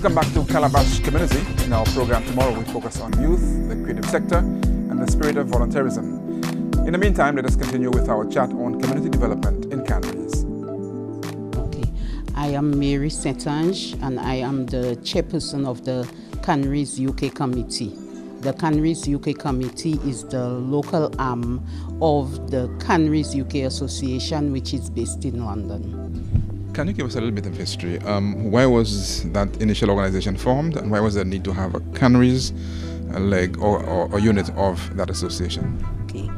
Welcome back to Calabash Community. In our program tomorrow, we focus on youth, the creative sector, and the spirit of volunteerism. In the meantime, let us continue with our chat on community development in Canaries. Okay, I am Mary Setange, and I am the chairperson of the Canaries UK Committee. The Canaries UK Committee is the local arm of the Canaries UK Association, which is based in London. Can you give us a little bit of history? Why was that initial organization formed, and why was there a need to have a Canaries leg or unit of that association? Okay.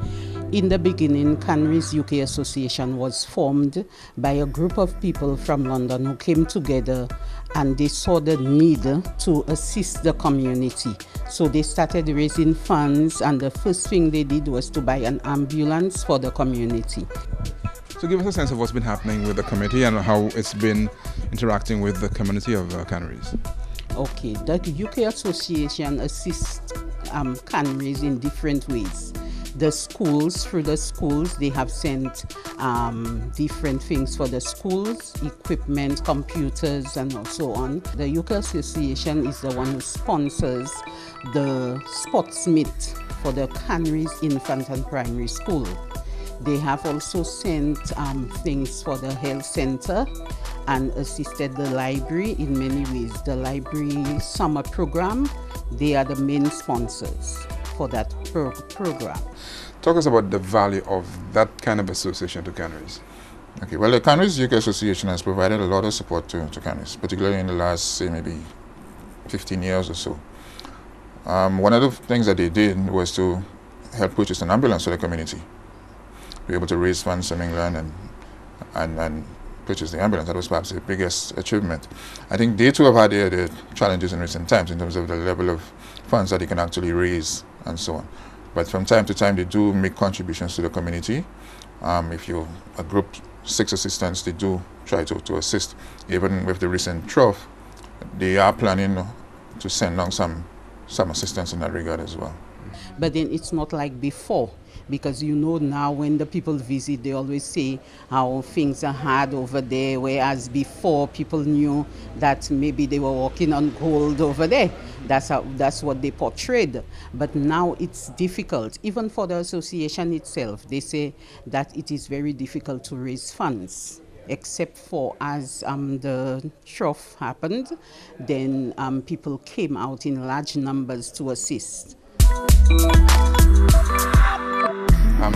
In the beginning, Canaries UK Association was formed by a group of people from London who came together and they saw the need to assist the community. So they started raising funds, and the first thing they did was to buy an ambulance for the community. So give us a sense of what's been happening with the committee and how it's been interacting with the community of Canaries. Okay, the UK Association assists Canaries in different ways. The schools, through the schools, they have sent different things for the schools, equipment, computers, and so on. The UK Association is the one who sponsors the sports meet for the Canaries Infant and Primary School. They have also sent things for the health center and assisted the library in many ways. The library summer program, they are the main sponsors for that program. Talk us about the value of that kind of association to Canaries. Okay, well, the Canaries UK Association has provided a lot of support to Canaries, particularly in the last, say, maybe 15 years or so. One of the things that they did was to help purchase an ambulance for the community. Be able to raise funds from England and purchase the ambulance. That was perhaps the biggest achievement. I think they too have had their challenges in recent times in terms of the level of funds that they can actually raise and so on. But from time to time, they do make contributions to the community. If you're a group, 6 assistants, they do try to assist. Even with the recent trough, they are planning to send on some assistance in that regard as well. But then it's not like before, because you know now when the people visit, they always say how things are hard over there, whereas before people knew that maybe they were walking on gold over there. That's what they portrayed. But now it's difficult. Even for the association itself, they say that it is very difficult to raise funds, except for as the trough happened, then people came out in large numbers to assist.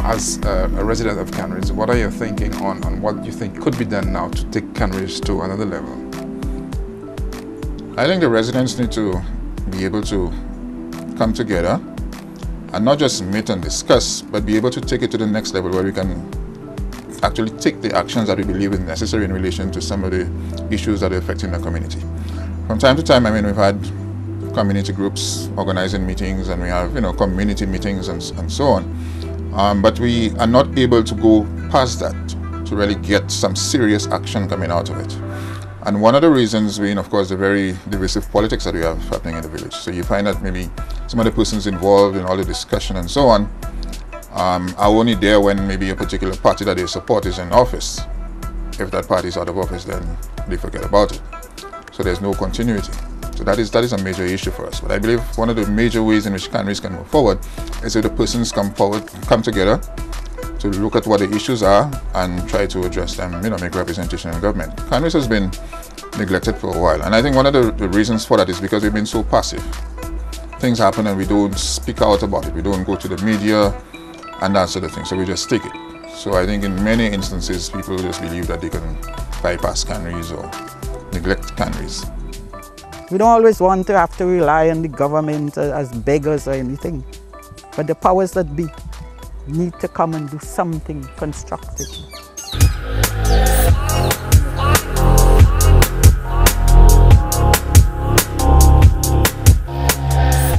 As a resident of Canaries, what are you thinking on what you think could be done now to take Canaries to another level? I think the residents need to be able to come together and not just meet and discuss, but be able to take it to the next level where we can actually take the actions that we believe is necessary in relation to some of the issues that are affecting the community. From time to time, I mean, we've had community groups organizing meetings, and we have, community meetings and so on. But we are not able to go past that to really get some serious action coming out of it. And one of the reasons being, of course, the very divisive politics that we have happening in the village. So you find that maybe some of the persons involved in all the discussion and so on are only there when maybe a particular party that they support is in office. If that party is out of office, then they forget about it. So there's no continuity. So that is a major issue for us. But I believe one of the major ways in which Canaries can move forward is if the persons come together to look at what the issues are and try to address them, make representation in government. Canaries has been neglected for a while, and I think one of the reasons for that is because we've been so passive. Things happen and we don't speak out about it. We don't go to the media and that sort of thing, so we just take it. So I think in many instances, people just believe that they can bypass Canaries or neglect Canaries. We don't always want to have to rely on the government as beggars or anything, but the powers that be need to come and do something constructive.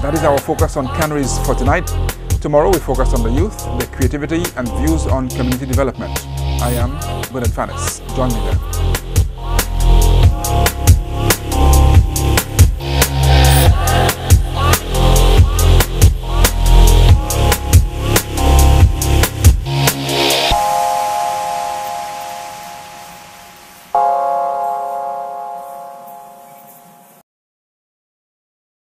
That is our focus on Canaries for tonight. Tomorrow we focus on the youth, the creativity and views on community development. I am Bernard Fanis. Join me there.